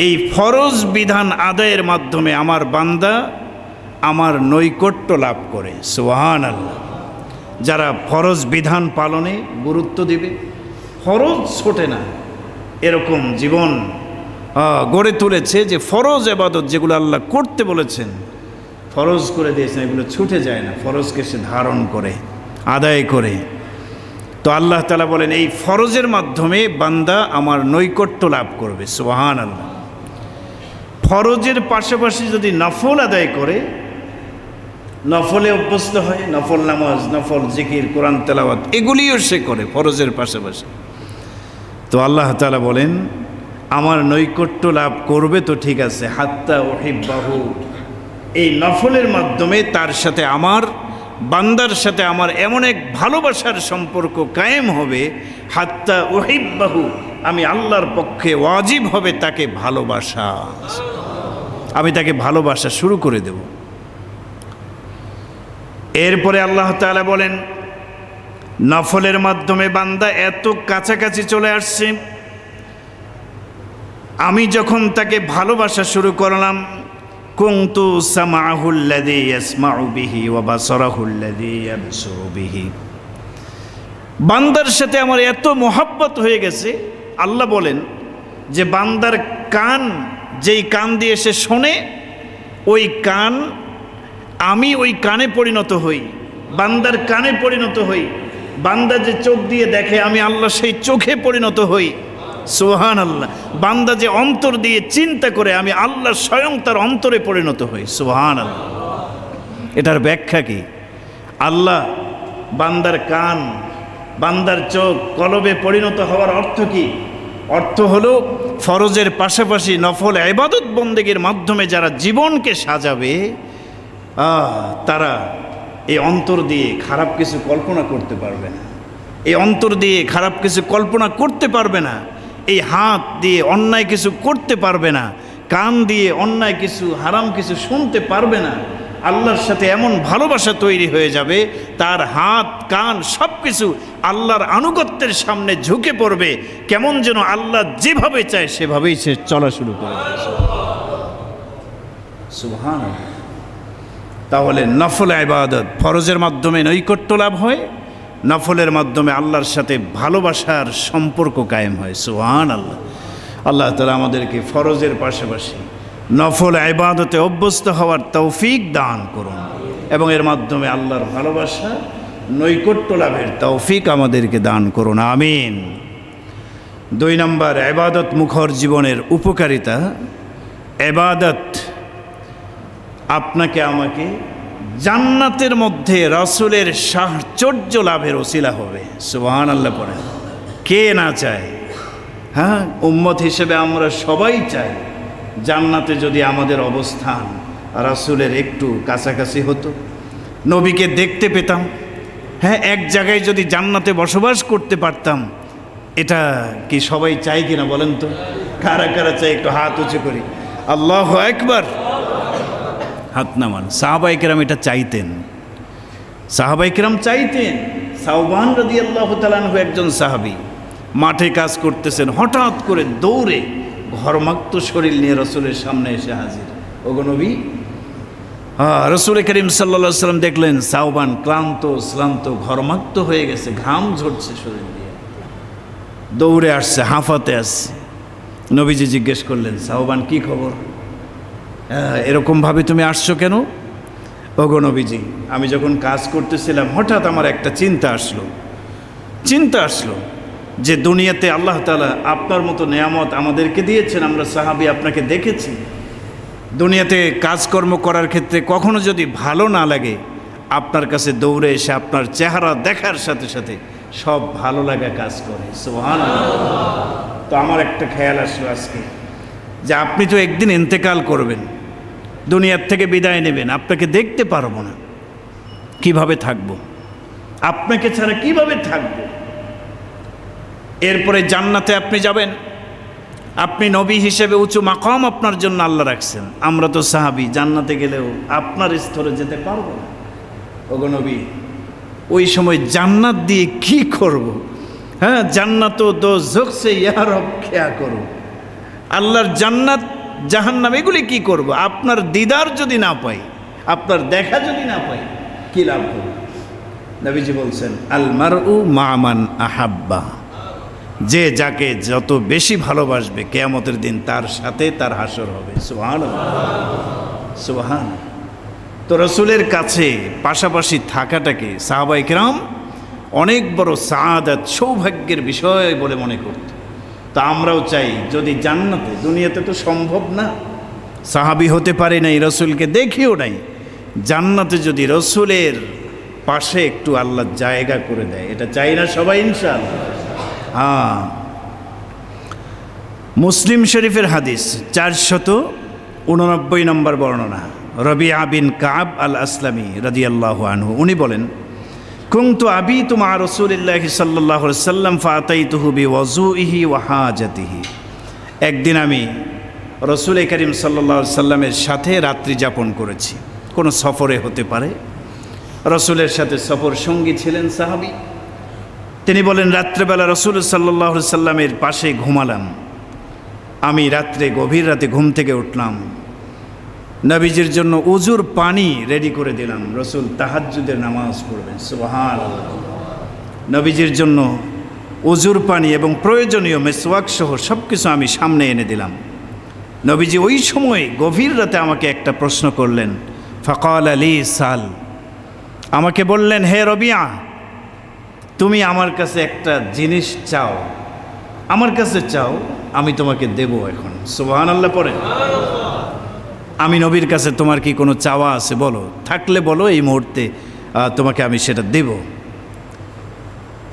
এই ফরজ বিধান আদায়ের মাধ্যমে আমার বান্দা আমার নৈকট্য লাভ করে। সুবহানাল্লাহ। যারা ফরজ বিধান পালনে গুরুত্ব দিবে, ফরজ ছোটে না, এরকম জীবন গড়ে তুলেছে যে ফরজ ইবাদত যেগুলো আল্লাহ করতে বলেছেন, ফরজ করে দিয়েছেন, এগুলো ছুটে যায় না, ফরজকে সে ধারণ করে আদায় করে। তো আল্লাহ তাআলা বলেন, এই ফরজের মাধ্যমে বান্দা আমার নৈকট্য লাভ করবে। সুবহানাল্লাহ। ফরজের পাশাপাশি যদি নফল আদায় করে, নফলে অভ্যস্ত হয়, নফল নামাজ, নফল জিকির, কোরআন তেলাওয়াত, এগুলিও সে করে ফরজের পাশাপাশি, তো আল্লাহ তাআলা বলেন আমার নৈকট্য লাভ করবে। তো ঠিক আছে, হাত্তা উহিব্বাহু, এই নফলের মাধ্যমে তার সাথে আমার বান্দার সাথে আমার এমন এক ভালোবাসার সম্পর্ক কায়েম হবে, হাত্তা উহিব্বাহু, আমি আল্লাহর পক্ষে ওয়াজিব হবে তাকে ভালোবাসা, আমি তাকে ভালোবাসা শুরু করে দেব। এরপরে আল্লাহ তাআলা বলেন, নফলের মাধ্যমে বান্দা এত কাছাকাছি চলে আসছে, আমি যখন তাকে ভালোবাসা শুরু করলাম, কুনতু সামাহুল্লাযী ইয়াসমাউ বিহি ওয়া বাসারাহুল্লাযী ইয়াবসুরু বিহি, বান্দার সাথে আমার এত মোহাব্বত হয়ে গেছে। আল্লাহ বলেন যে বান্দার কান, যেই কান দিয়ে সে শোনে, ওই কান আমি ওই কানে পরিণত হই, বান্দার কানে পরিণত হই। বান্দা যে চোখ দিয়ে দেখে, আমি আল্লাহ সেই চোখে পরিণত হই। সুবহানাল্লাহ। বান্দা যে অন্তর দিয়ে চিন্তা করে, আমি আল্লাহ স্বয়ং তার অন্তরে পরিণত হই। সুবহানাল্লাহ। এটার ব্যাখ্যা কি? আল্লাহ বান্দার কান, বান্দার চোখ, কলবে পরিণত হওয়ার অর্থ কি? অর্থ হলো ফরজের পাশাপাশি নফল ইবাদত বন্দেগীর মাধ্যমে যারা জীবনকে সাজাবে, তারা এই অন্তর দিয়ে খারাপ কিছু কল্পনা করতে পারবে না, এই অন্তর দিয়ে খারাপ কিছু কল্পনা করতে পারবে না, এই হাত দিয়ে অন্যায় কিছু করতে পারবে না, কান দিয়ে অন্যায় কিছু, হারাম কিছু শুনতে পারবে না। আল্লাহর সাথে এমন ভালোবাসা তৈরি হয়ে যাবে, তার হাত, কান সব কিছু আল্লাহর আনুগত্যের সামনে ঝুঁকে পড়বে, কেমন যেন আল্লাহ যেভাবে চায় সেভাবেই সে চলা শুরু করবে। সুবহানাল্লাহ। তাহলে নফল ইবাদত, ফরজের মাধ্যমে নৈকট্য লাভ হয়, নফলের মাধ্যমে আল্লাহর সাথে ভালোবাসার সম্পর্ক কায়েম হয়। সুবহানাল্লাহ। আল্লাহ তাআলা আমাদেরকে ফরজের পাশাপাশি নফল ইবাদতে অভ্যস্ত হওয়ার তৌফিক দান করুন, এবং এর মাধ্যমে আল্লাহর ভালোবাসা, নৈকট্য লাভের তৌফিক আমাদেরকে দান করুন। আমিন। 2 নম্বর, ইবাদত মুখর জীবনের উপকারিতা। ইবাদত আপনাকে আমাকে জান্নাতের মধ্যে রাসূলের সাহচর্য লাভের ওসিলা হবে। সুবহানাল্লাহ পড়েন। কে না চায়? হ্যাঁ, উম্মত হিসেবে আমরা সবাই চাই জান্নাতে যদি আমাদের অবস্থান রাসূলের একটু কাছাকাছি হতো, নবীকে দেখতে পেতাম। হ্যাঁ, এক জায়গায় যদি জান্নাতে বসবাস করতে পারতাম, এটা কি সবাই চাই কিনা বলেন তো? কারা কারা চাই? একটু হাত উঁচু করি। আল্লাহু আকবার। হাত নামান। সাহাবায়ে কেরাম এটা চাইতেন, সাহাবায়ে কেরাম চাইতেন। সাওবান রাদিয়াল্লাহু তাআলা আনহু একজন সাহাবী, মাঠে কাজ করতেছেন, হঠাৎ করে দৌড়ে ঘরমাক্ত শরীর নিয়ে রাসূলের সামনে এসে হাজির। ওগো নবী, রাসূল করিম সাল্লাল্লাহু আলাইহি সাল্লাম দেখলেন সাওবান ক্লান্ত শ্রান্ত, ঘরমাক্ত হয়ে গেছে, ঘাম ঝরছে শরীর দিয়ে, দৌড়ে আসছে, হাঁফাতে আসছে। নবীজি জিজ্ঞেস করলেন, সাওবান কি খবর? এরকমভাবে তুমি আসছো কেন? ওগো নবীজি, আমি যখন কাজ করতেছিলাম হঠাৎ আমার একটা চিন্তা আসলো যে দুনিয়াতে আল্লাহ তাআলা আপনার মতো নেয়ামত আমাদেরকে দিয়েছেন, আমরা সাহাবী আপনাকে দেখেছি। দুনিয়াতে কাজকর্ম করার ক্ষেত্রে কখনো যদি ভালো না লাগে, আপনার কাছে দৌড়ে এসে আপনার চেহারা দেখার সাথে সাথে সব ভালো লাগা কাজ করে। সুবহানাল্লাহ। তো আমার একটা খেয়াল আসলো আজকে, যে আপনি তো একদিন ইন্তেকাল করবেন, দুনিয়ার থেকে বিদায় নেবেন, আপনাকে দেখতে পারবো না, কিভাবে থাকবো? আপনাকে ছাড়া কিভাবে থাকবো? এরপরে জান্নাতে আপনি যাবেন, আপনি নবী হিসেবে উঁচু মাকাম আপনার জন্য আল্লাহ রাখছেন। আমরা তো সাহাবী, জান্নাতে গেলেও আপনার স্তরে যেতে পারবো না। ওগো নবী, ওই সময় জান্নাত দিয়ে কি করব? হ্যাঁ, জান্নাত দোজখ সে ইয়া রব খেয়া করো। আল্লাহর জান্নাত জাহান্নাম এগুলি কি করব? আপনার দিদার যদি না পাই, আপনার দেখা যদি না পাই, কি লাভ করব? নবীজি বলছেন, আল মারউ মা মান আহাব্বা, যে যাকে যত বেশি ভালোবাসবে কিয়ামতের দিন তার সাথে তার হাসর হবে। সুবহানাল্লাহ, সুবহানাল্লাহ। তো রাসূলের কাছে পাশাপাশি থাকাটাকে সাহাবায়ে কেরাম অনেক বড় সাআদাত, সৌভাগ্যের বিষয় বলে মনে করত। তা আমরাও চাই, যদি জান্নাতে, দুনিয়াতে তো সম্ভব না, সাহাবী হতে পারে নাই, রাসূলকে দেখিও নাই, জান্নাতে যদি রাসূলের পাশে একটু আল্লাহ জায়গা করে দেয়, এটা চাই না সবাই ইনশাআল্লাহ। হ্যাঁ, মুসলিম শরীফের হাদিস 489 নম্বর বর্ণনা, রবিআ বিন কাব আল আসলামী রাদিয়াল্লাহু আনহু, উনি বলেন, কুনতু আবিতু মা রাসূলিল্লাহি সাল্লাল্লাহু আলাইহি ওয়াসাল্লাম ফাতাইতুহু বিওয়াজুইহি ওয়া হাজাতিহি। একদিন আমি রাসূল করিম সাল্লাল্লাহু আলাইহি সাল্লামের সাথে রাত্রি যাপন করেছি, কোনো সফরে হতে পারে। রাসূলের সাথে সফর সঙ্গী ছিলেন সাহাবী। তিনি বলেন, রাত্রেবেলা রাসূল সাল্লাল্লাহু আলাইহি সাল্লামের পাশে ঘুমালাম। আমি রাত্রে গভীর রাতে ঘুম থেকে উঠলাম, নবীজির জন্য উজুর পানি রেডি করে দিলাম। রাসূল তাহাজ্জুদের নামাজ পড়বেন, সুবহানাল্লাহ। নবীজির জন্য উজুর পানি এবং প্রয়োজনীয় মেসওয়াক সহ সব কিছু আমি সামনে এনে দিলাম। নবীজি ওই সময় গভীর রাতে আমাকে একটা প্রশ্ন করলেন, ফাকাল আলী সাল, আমাকে বললেন, হে রবিআ, তুমি আমার কাছে একটা জিনিস চাও, আমার কাছে চাও, আমি তোমাকে দেব এখন। সুবহানাল্লাহ পড়েন। আমি নবীর কাছে, তোমার কি কোনো চাওয়া আছে বলো, থাকলে বলো, এই মুহূর্তে তোমাকে আমি সেটা দেব।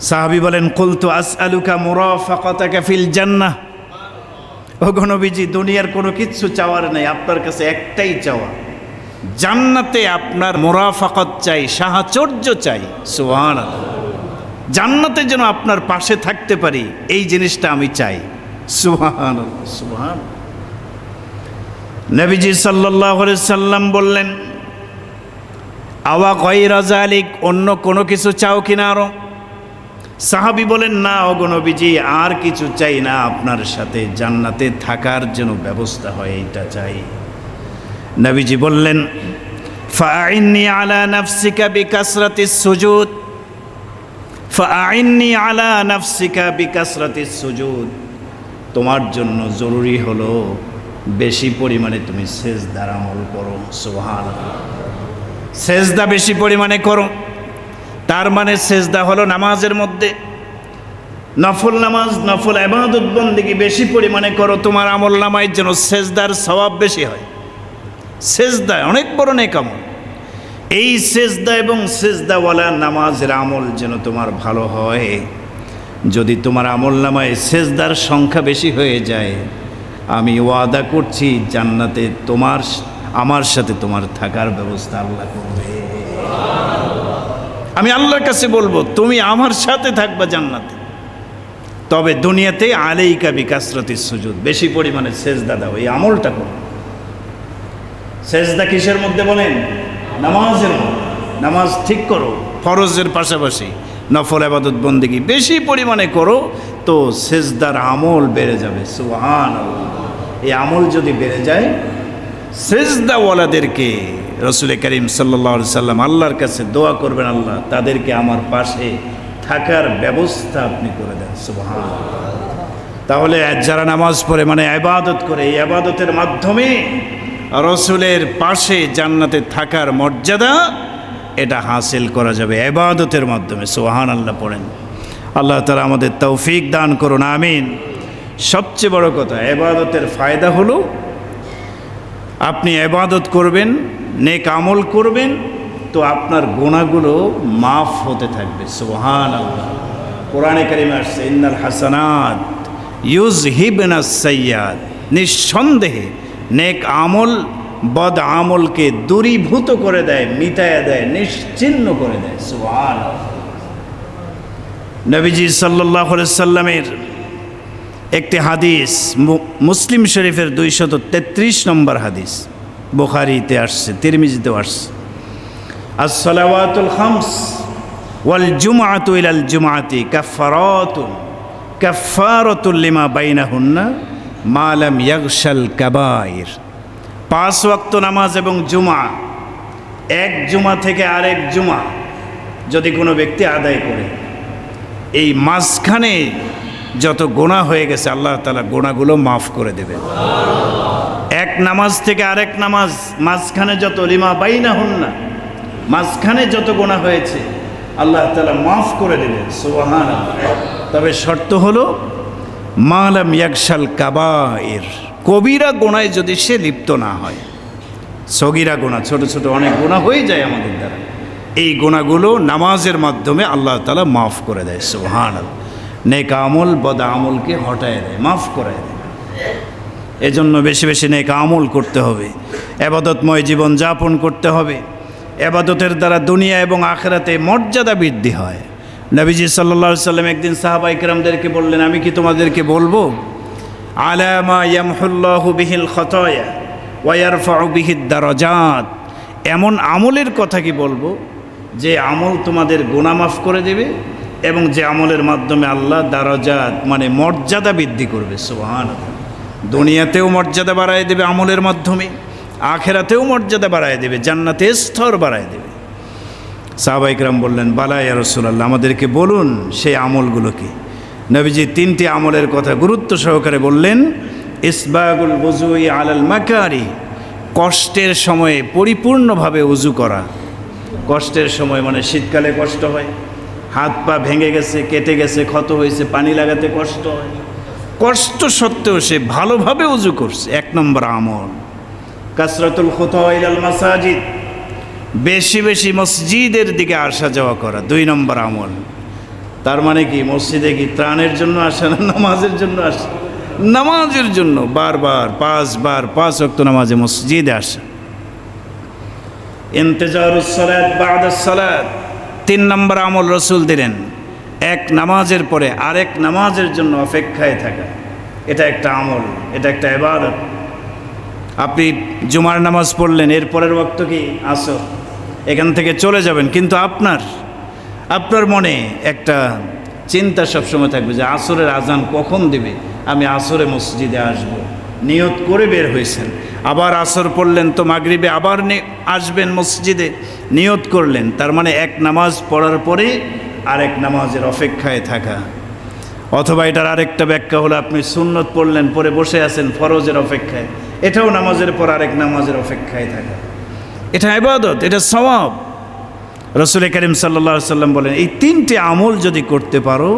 সাহাবী বলেন, কুলতু আসআলুকা মুরাফাকাতাকা ফিল জান্নাহ। ওগো নবীজি, দুনিয়ার কোনো কিছু চাওয়ার নেই, আপনার কাছে একটাই চাওয়া, জান্নাতে আপনার মুরাফাকাত চাই, সাহচর্য চাই। সুবহানাল্লাহ, জান্নাতে যেন আপনার পাশে থাকতে পারি, এই জিনিসটা আমি চাই। সুবহানাল্লাহ, সুবহানাল্লাহ। নবীজি সাল্লাল্লাহু আলাইহি সাল্লাম বললেন, আওয়া গায়রা যালিক, অন্য কোনো কিছু চাও কিনা আরো? সাহাবী বলেন, না ওগো নবীজি, আর কিছু চাই না, আপনার সাথে জান্নাতে থাকার জন্য ব্যবস্থা হয়, এইটা চাই। নবীজি বললেন, ফাআইন্নি আলা নাফসিকা বিকাসরাতিস সুজুদ, ফাআইন্নি আলা নাফসিকা বিকাসরাতিস সুজুদ, তোমার জন্য জরুরি হলো বেশি পরিমাণে তুমি সেজদার আমল করো। সুবহানাল্লাহ, সেজদা বেশি পরিমাণে করো। তার মানে সেজদা হলো নামাজের মধ্যে নফল নামাজ, নফল ইবাদত বন্দেগী বেশি পরিমাণে করো, তোমার আমল নামায় যেন সেজদার সওয়াব বেশি হয়। সেজদা অনেক বড় নেক আমল। এই সেজদা এবং সেজদাওয়ালা নামাজের আমল যেন তোমার ভালো হয়। যদি তোমার আমল নামায় সেজদার সংখ্যা বেশি হয়ে যায়, আমি ওয়াদা করছি জান্নাতে আমার সাথে তোমার থাকার ব্যবস্থা আল্লাহ করবে। আমি আল্লাহর কাছে বলবো, তুমি আমার সাথে থাকবা জান্নাতে। তবে দুনিয়াতে আলাইকা বিকাসরাতিস সুজুদ, বেশি পরিমাণে সেজদা দাও, এই আমলটা করো। সেজদা কিসের মধ্যে বলেন? নামাজের মধ্যে। নামাজ ঠিক করো, ফরজের পাশাপাশি নফল ইবাদত বন্দেগী বেশি পরিমাণে করো, তো সেজদার আমল বেড়ে যাবে। সুবহানাল্লাহ, এই আমল যদি বেড়ে যায়, সেজদাওয়ালাদেরকে রাসূল করিম সাল্লাল্লাহু আলাইহি সাল্লাম আল্লাহর কাছে দোয়া করবেন, আল্লাহ তাদেরকে আমার পাশে থাকার ব্যবস্থা আপনি করে দেন। সুবহানাল্লাহ। তাহলে যারা নামাজ পড়ে, মানে ইবাদত করে, এই ইবাদতের মাধ্যমে রাসূলের পাশে জান্নাতে থাকার মর্যাদা এটা হাসিল করা যাবে ইবাদতের মাধ্যমে। সুবহানাল্লাহ পড়েন। আল্লাহ তাআলা আমাদের তৌফিক দান করুন, আমিন। সবচেয়ে বড় কথা, ইবাদতের ফায়দা হলো আপনি ইবাদত করবেন, নেক আমল করবেন, তো আপনার গুনাহগুলো মাফ হতে থাকবে। সুবহানাল্লাহ। কোরআনে কারিমে আসছে, ইন্নাল হাসানাত ইউযহিবনাস সাইয়্যাত, নিঃসন্দেহে নেক আমল বদ আমলকে দূরীভূত করে দেয়, মিটায়া দেয়, নিশ্চিহ্ন করে দেয়। সুবহানাল্লাহ। নবীজি সাল্লাল্লাহু আলাইহি সাল্লামের একটি হাদিস, মুসলিম শরীফের 233 নম্বর হাদিস, বুখারীতে আসছে, তিরমিজিতেও আসছে। as-salawatul khams wal jum'atu ilal jum'ati kaffaratun lima bainahunna ma lam yaghshal kabair। 5 ওয়াক্ত নামাজ এবং জুমা, এক জুমা থেকে আরেক জুমা যদি কোনো ব্যক্তি আদায় করে, এই মাঝখানে যত গুনাহ হয়ে গেছে আল্লাহ তাআলা গুনাহগুলো মাফ করে দেবেন। এক নামাজ থেকে আরেক নামাজ মাঝখানে যত লিমা বাইনাহুন্না, মাঝখানে যত গুনাহ হয়েছে আল্লাহ তাআলা মাফ করে দেবেন, সুবহানাল্লাহ। তবে শর্ত হলো মা লাম ইয়াগশাল কাবাইর, কবিরা গুনায় যদি সে লিপ্ত না হয়। সগীরা গুনাহ, ছোট ছোট অনেক গুনাহ হয়ে যায় আমাদের দ্বারা, এই গুনাহগুলো নামাজের মাধ্যমে আল্লাহ তাআলা মাফ করে দেয়, সুবহানাল্লাহ। নেক আমল বদ আমলকে হটায় দেয়, মাফ করে দেয়। এজন্য বেশি বেশি নেক আমল করতে হবে, ইবাদতময় জীবন যাপন করতে হবে। ইবাদতের দ্বারা দুনিয়া এবং আখিরাতে মর্যাদা বৃদ্ধি হয়। নবীজি সাল্লাল্লাহু আলাইহি সাল্লাম একদিন সাহাবায়ে কিরামদেরকে বললেন, আমি কি তোমাদেরকে বলবো আলা মা ইয়ামহুল্লাহু বিহিল খাতায়া ওয়া ইয়ারফাউ বিহিদ দারাজাত, এমন আমলের কথা কি বলবো যে আমল তোমাদের গুনাহ মাফ করে দেবে এবং যে আমলের মাধ্যমে আল্লাহ দারাজাত মানে মর্যাদা বৃদ্ধি করবে, সুবহানাল্লাহ। দুনিয়াতেও মর্যাদা বাড়ায় দেবে আমলের মাধ্যমে, আখিরাতেও মর্যাদা বাড়ায় দেবে, জান্নাতে স্তর বাড়ায় দেবে। সাহাবায়ে কিরাম বললেন, বালা ইয়া রাসূলুল্লাহ, আমাদেরকে বলুন সেই আমলগুলো কি। নবীজি 3টি আমলের কথা গুরুত্ব সহকারে বললেন। ইসবাগুল ওযুই আলাল মাকারি, কষ্টের সময়ে পরিপূর্ণভাবে ওযু করা। কষ্টের সময় মানে শীতকালে কষ্ট হয়, হাত পা ভেঙে গেছে, কেটে গেছে, ক্ষত হয়েছে, পানি লাগাতে কষ্ট হয়, কষ্ট সত্ত্বেও সে ভালোভাবে ওযু করছে, 1 নম্বর আমল। কাসরাতুল খুতা ইলাল মাসাজিদ, বেশি বেশি মসজিদের দিকে আসা যাওয়া করা, 2 নম্বর আমল। তার মানে কি মসজিদে কি ত্রাণের জন্য আসে না নামাজের জন্য আসে? নামাজের জন্য বারবার 5 ওয়াক্ত নামাজে মসজিদে আসে। ইন্তেজারুস সালাত বা'দাস সালাত, 3 নম্বর আমল রাসূল দিলেন, এক নামাজের পরে আরেক নামাজের জন্য অপেক্ষায় থাকা। এটা একটা আমল, এটা একটা ইবাদত। আপনি জুমার নামাজ পড়লেন, এর পরের ওয়াক্ত কি আসর, এখান থেকে চলে যাবেন, কিন্তু আপনার মনে একটা চিন্তা সবসময় থাকবে যে আসরের আজান কখন দেবে, আমি আসরে মসজিদে আসব। নিয়ত করে বের হয়েছেন, আবার আসর পড়লেন তো মাগরিবে আবার আসবেন মসজিদে, নিয়ত করলেন। তার মানে এক নামাজ পড়ার পরে আরেক নামাজের অপেক্ষায় থাকা। অথবা এটার আরেকটা ব্যাখ্যা হলো আপনি সুন্নত পড়লেন, পরে বসে আছেন ফরজের অপেক্ষায়, এটাও নামাজের পর আরেক নামাজের অপেক্ষায় থাকা। এটা ইবাদত, এটা সওয়াব। রাসূল করিম সাল্লাল্লাহু আলাইহি সাল্লাম বলেন, এই 3টি আমল যদি করতে পারো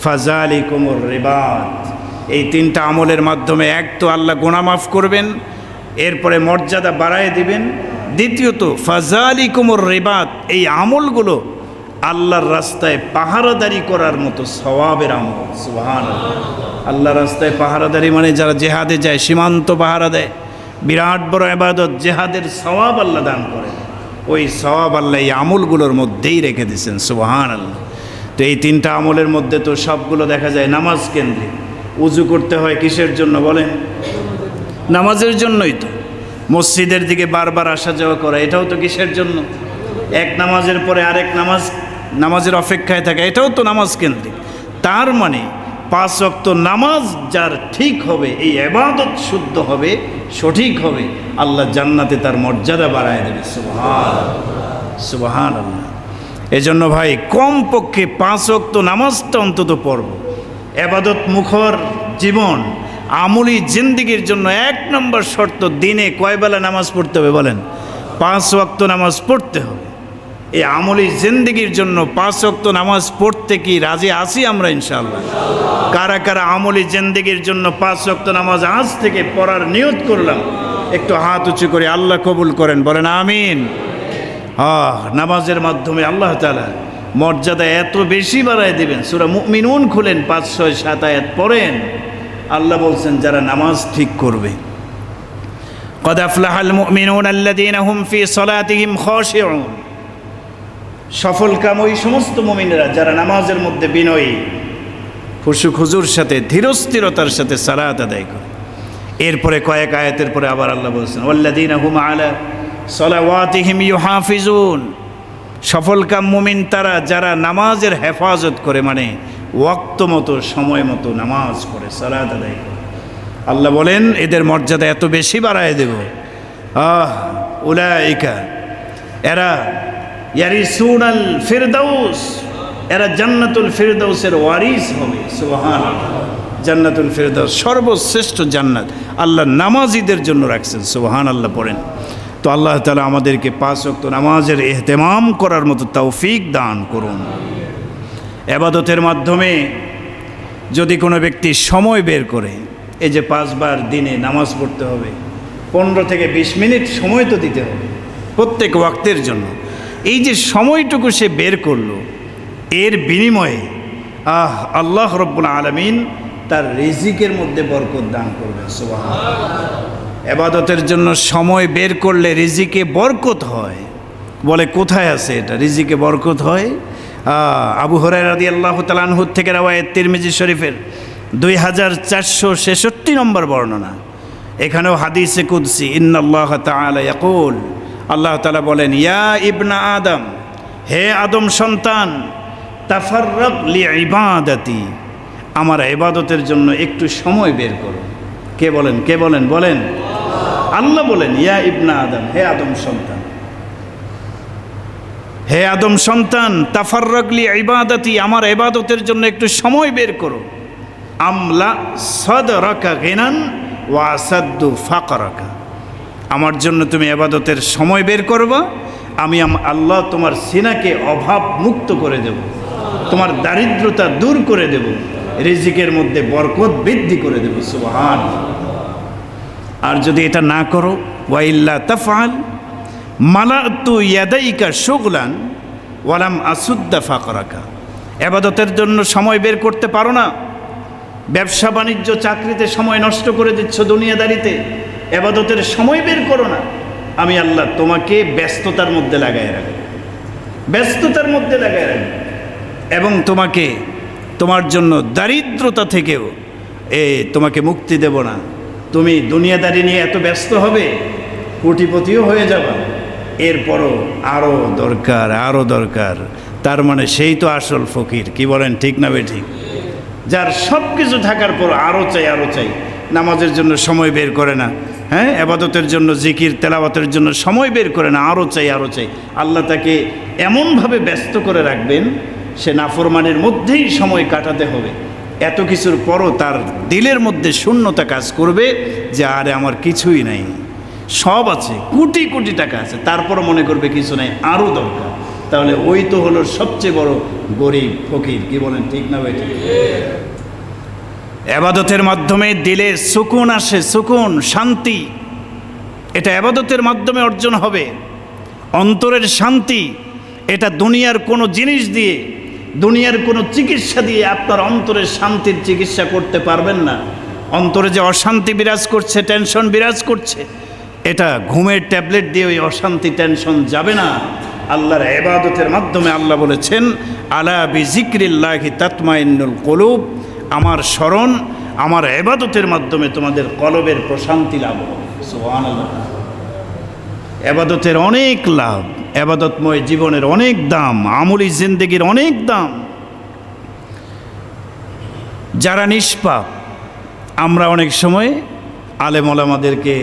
ফাযালিকুমুর রিবাত, এই 3টা আমলের মাধ্যমে এক তো আল্লাহ গুনাহ মাফ করবেন, এরপরে মর্যাদা বাড়ায় দিবেন। দ্বিতীয়ত ফাযালিকুমুর রিবাত, এই আমলগুলো আল্লাহর রাস্তায় পাহারাদারি করার মতো সওয়াবের আমল, সুবহানাল্লাহ। আল্লাহর রাস্তায় পাহারাদারি মানে যারা জেহাদে যায়, সীমান্ত পাহারা দেয়, বিরাট বড় ইবাদত, জেহাদের সওয়াব আল্লাহ দান করেন। ওই সওয়াব আল্লাহ এই আমলগুলোর মধ্যেই রেখে দিয়েছেন, সুবহানাল্লাহ। তো এই 3টা আমলের মধ্যে তো সবগুলো দেখা যায় নামাজ কেন্দ্রিক। উযু করতে হয় কিসের জন্য বলেন? নামাজের জন্যই তো। মসজিদের দিকে বারবার আসা যাওয়া করা, এটাও তো কিসের জন্য? এক নামাজের পরে আরেক নামাজের অপেক্ষায় থাকা, এটাও তো নামাজ কেন্দ্রিক। তার মানে 5 ওয়াক্ত নামাজ যার ঠিক হবে, এই ইবাদত শুদ্ধ হবে, সঠিক হবে, আল্লাহ জান্নাতে তার মর্যাদা বাড়ায় দেবে, সুবহানাল্লাহ, সুবহানাল্লাহ। এজন্য ভাই কমপক্ষে 5 ওয়াক্ত নামাজটা অন্তত পড়ব। ইবাদত মুখর জীবন, আমলি জিন্দেগির জন্য 1 নম্বর শর্ত, দিনে কয় বেলা নামাজ পড়তে হবে বলেন? 5 ওয়াক্ত নামাজ পড়তে হবে। এই আমলি জিন্দেগির জন্য 5 ওয়াক্ত নামাজ পড়তে কি রাজি আছি আমরা ইনশাআল্লাহ? কারা কারা আমলি জিন্দেগির জন্য 5 ওয়াক্ত নামাজ আজ থেকে পড়ার নিয়ত করলাম, একটু হাত উঁচু করে আল্লাহ কবুল করেন, বলেন আমিন। নামাজের মাধ্যমে আল্লাহ তাআলা মর্যাদা এত বেশি বাড়ায় দিবেন। সূরা মুমিনুন খুলেন, 5, 6, 7 আয়াত পড়েন। আল্লাহ বলছেন যারা নামাজ ঠিক করবে, কদ আফলাহাল মুমিনুন আল্লাযীনা হুম ফি সালাতিহিম খাশিউন, সফলকাম ওই সমস্ত মুমিনেরা যারা নামাজের মধ্যে বিনয়ী, খুশু খুজুর সাথে, ধীরস্থিরতার সাথে সালাত আদায় করে। এরপরে কয়েক আয়াতের পরে আবার আল্লাহ বলছেন, ওয়াল্লাযীনা হুম আলা সালাওয়াতিহিম ইউহাফিজুন। সফলকাম মুমিন তারা যারা নামাজের হেফাজত করে, মানে ওয়াক্ত মতো, সময় মতো নামাজ পড়ে, সালাত আদায় করে। আল্লাহ বলেন এদের মর্যাদা এত বেশি বাড়ায় দেব। উলাইকা, এরা ইয়ারিসুনাল ফিরদাউস, এরা জান্নাতুল ফিরদাউসের ওয়ারিস হবে। সুবহানাল্লাহ। জান্নাতুল ফিরদাউস সর্বশ্রেষ্ঠ জান্নাত আল্লাহ নামাজিদের জন্য রাখছেন। সুবহানাল্লাহ পড়েন। তো আল্লাহ তাআলা আমাদেরকে 5 ওয়াক্ত নামাজের ইহতেমাম করার মতো তৌফিক দান করুন। ইবাদতের মাধ্যমে যদি কোনো ব্যক্তি সময় বের করে, এই যে 5 বার দিনে নামাজ পড়তে হবে, 15 থেকে 20 মিনিট সময় তো দিতে হবে প্রত্যেক ওয়াক্তের জন্য। এই যে সময়টুকু সে বের করলো, এর বিনিময়ে আল্লাহ রব্বুল আলামিন তার রিজিকের মধ্যে বরকত দান করবেন। সুবহানাল্লাহ। ইবাদতের জন্য সময় বের করলে রিজিকে বরকত হয়। বলে কোথায় আছে এটা রিজিকে বরকত হয়? আবু হুরায়রা রাদিয়াল্লাহু তাআলা আনহু থেকে রাওয়ায়াত, তিরমিজি শরীফের 2466 নম্বর বর্ণনা। এখানেও হাদিসে কুদসি, ইন্নাল্লাহ তাআলা ইয়াকুল, আল্লাহ তাআলা বলেন, ইয়া ইবনা আদম, হে আদম সন্তান, তাফাররাক লিইবাদাতি, আমার ইবাদতের জন্য একটু সময় বের করো। কে বলেন? কে বলেন? বলেন আল্লাহ বলেন, ইয়া ইবনা আদম, হে আদম সন্তান, হে আদম সন্তান, তাফাররাক লিইবাদাতি, আমার ইবাদতের জন্য একটু সময় বের করো। আমলা সাদরাকা গিনান ওয়া আসাদ্দু ফাকরাকা, আমার জন্য তুমি ইবাদতের সময় বের করবা, আমি আল্লাহ তোমার সিনাকে অভাব মুক্ত করে দেব, তোমার দারিদ্রতা দূর করে দেব, রিজিকের মধ্যে বরকত বৃদ্ধি করে দেব। সুবহানাল্লাহ। আর যদি এটা না করো, ওয়াইল্লা তাফআল মালাতু ইয়াদাইকা শুগলান ওয়ালাম আসুদ্দা ফাকরাকা, ইবাদতের জন্য সময় বের করতে পারো না, ব্যবসা বাণিজ্য চাকরিতে সময় নষ্ট করে দিচ্ছ, দুনিয়াদারিতে, ইবাদতের সময় বের করো না, আমি আল্লাহ তোমাকে ব্যস্ততার মধ্যে লাগায় রাখব, ব্যস্ততার মধ্যে লাগায় রাখব, এবং তোমাকে তোমার জন্য দারিদ্রতা থেকেও তোমাকে মুক্তি দেব না। তুমি দুনিয়াদারি নিয়ে এত ব্যস্ত হবে, কোটিপতিও হয়ে যাবা, এরপরও আরও দরকার, আরও দরকার। তার মানে সেই তো আসল ফকির। কি বলেন? ঠিক না বেঠিক? যার সব কিছু থাকার পর আরও চাই, আরও চাই, নামাজের জন্য সময় বের করে না, হ্যাঁ, ইবাদতের জন্য, জিকির তেলাওয়াতের জন্য সময় বের করে না, আরও চাই, আরও চাই। আল্লাহ তাকে এমনভাবে ব্যস্ত করে রাখবেন, সে নাফরমানের মধ্যেই সময় কাটাতে হবে। এত কিছুর পরও তার দিলের মধ্যে শূন্যতা কাজ করবে যে আরে আমার কিছুই নাই, সব আছে, কোটি কোটি টাকা আছে, তারপরও মনে করবে কিছু নাই, আরও দরকার। তাহলে ওই তো হলো সবচেয়ে বড় গরিব, ফকির। কি বলেন? ঠিক না ভাই? ইবাদতের মাধ্যমে দিলে সুকুন আসে, সুকুন, শান্তি, এটা ইবাদতের মাধ্যমে অর্জন হবে। অন্তরের শান্তি, এটা দুনিয়ার কোনো জিনিস দিয়ে, দুনিয়ার কোনো চিকিৎসা দিয়ে আপনার অন্তরের শান্তির চিকিৎসা করতে পারবেন না। অন্তরে যে অশান্তি বিরাজ করছে, টেনশন বিরাজ করছে, এটা ঘুমের ট্যাবলেট দিয়ে ওই অশান্তি, টেনশন যাবে না। আল্লাহর ইবাদতের মাধ্যমে আল্লাহ বলেছেন, আলা বিজিক্রিল্লাহি তাতমাইন্নুল কুলুব, আমার স্মরণ, আমার ইবাদতের মাধ্যমে তোমাদের কলবের প্রশান্তি লাভ হবে। সুবহানাল্লাহ। ইবাদতের অনেক লাভ, ইবাদতময় জীবনের অনেক দাম, আমলি জিন্দেগির অনেক দাম। যারা নিষ্পাপ, আমরা অনেক সময় আলেম ওলামাদেরকে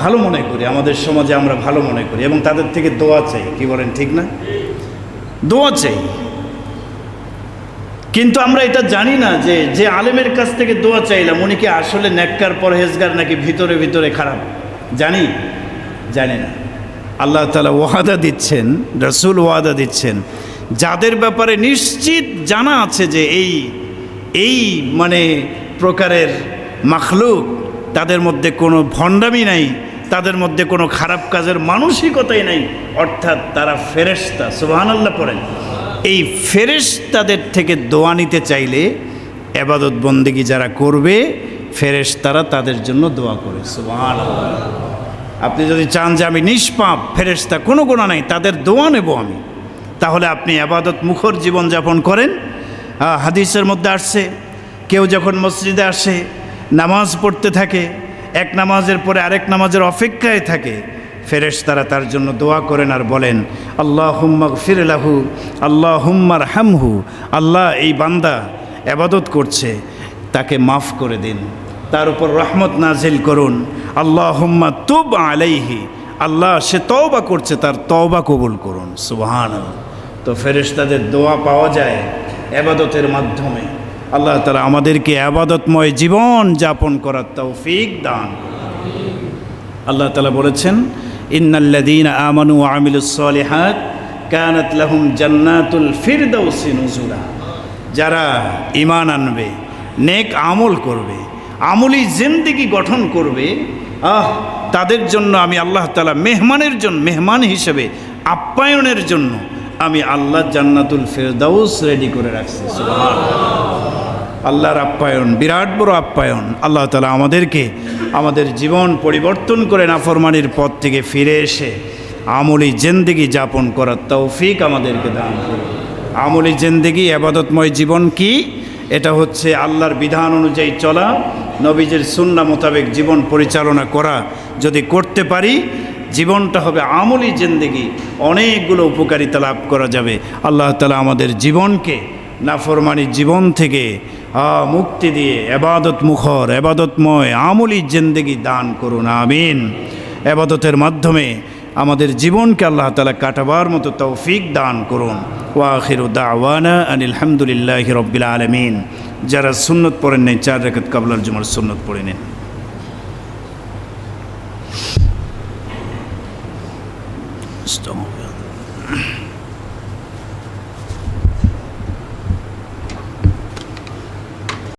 ভালো মনে করি, আমাদের সমাজে আমরা ভালো মনে করি এবং তাদের থেকে দোয়া চাই। কি বলেন? ঠিক না? দোয়া চাই, কিন্তু আমরা এটা জানি না যে যে আলেমের কাছ থেকে দোয়া চাইলাম উনি কি আসলে নেককার, পরহেজগার, নাকি ভিতরে ভিতরে খারাপ? জানি না। আল্লাহ তাআলা ওয়াদা দিচ্ছেন, রাসূল ওয়াদা দিচ্ছেন, যাদের ব্যাপারে নিশ্চিত জানা আছে যে এই মানে প্রকারের মাখলুক, তাদের মধ্যে কোনো ভণ্ডামি নাই, তাদের মধ্যে কোনো খারাপ কাজের মানসিকতাই নাই, অর্থাৎ তারা ফেরেশতা। সুবহানাল্লাহ পড়েন। এই ফেরেশতাদের থেকে দোয়া নিতে চাইলে ইবাদত বন্দেগী যারা করবে, ফেরেশতারা তাদের জন্য দোয়া করে। সুবহানাল্লাহ। আপনি যদি চান যে আমি নিষ্পাপ, ফেরেশতা কোনো গুনাহ নাই, তাদের দোয়া নেব আমি, তাহলে আপনি আবাদত মুখর জীবনযাপন করেন। হাদিসের মধ্যে আসছে, কেউ যখন মসজিদে আসে নামাজ পড়তে থাকে, এক নামাজের পরে আরেক নামাজের অপেক্ষায় থাকে, ফেরেশতারা তার জন্য দোয়া করেন আর বলেন আল্লাহুম্মা গফির লাহু আল্লাহুম্মা রহামহু, আল্লাহ এই বান্দা আবাদত করছে, তাকে মাফ করে দিন, তার উপর রহমত নাজিল করুন। আল্লাহুম্মা তুব আলাইহি, আল্লাহ সে তওবা করছে, তার তওবা কবুল করুন। সুবহানাল্লাহ। তো ফেরেশতাদের দোয়া পাওয়া যায় আবাদতের মাধ্যমে। আল্লাহ তাআলা আমাদেরকে আবাদতময় জীবন যাপন করার তৌফিক দান। আল্লাহ তাআলা বলেছেন ইন্নাল্লাযীনা আমানু ওয়া আমিলুস সালিহাত কানাত লাহুম জান্নাতুল ফিরদাউসি নুজুলা, যারা ঈমান আনবে, নেক আমল করবে, আমলি জিন্দেগি গঠন করবে, তাদের জন্য আমি আল্লাহ তাআলা মেহমান হিসেবে আপ্যায়নের জন্য আমি আল্লাহ জান্নাতুল ফিরদাউস রেডি করে রাখছি। সুবহানাল্লাহ। আল্লাহর আপ্যায়ন বিরাট বড় আপ্যায়ন। আল্লাহ তাআলা আমাদেরকে আমাদের জীবন পরিবর্তন করে নাফরমানির পথ থেকে ফিরে এসে আমলি জিন্দেগি যাপন করার তৌফিক আমাদেরকে দান করুন। আমলি জিন্দেগি ইবাদতময় জীবন কি? এটা হচ্ছে আল্লাহর বিধান অনুযায়ী চলা, নবীজির সুন্নাহ মোতাবেক জীবন পরিচালনা করা। যদি করতে পারি জীবনটা হবে আমলি জিন্দেগি, অনেকগুলো উপকারিতা লাভ করা যাবে। আল্লাহ তাআলা আমাদের জীবনকে নাফরমানির জীবন থেকে মুক্তি দিয়ে এবাদত মুখর, এবাদতময় আমলি জিন্দেগি দান করুন। আমিন। এবাদতের মাধ্যমে আমাদের জীবনকে আল্লাহ তাআলা কাটাবার মতো তৌফিক দান করুন। ওয়া আখিরু দাওয়ানা আনিল হামদুলিল্লাহি রাব্বিল আলামিন। যারা সুন্নত পড়েন নাই 4 রাকাত কাবলার জুমার সুন্নত পড়ে নিন।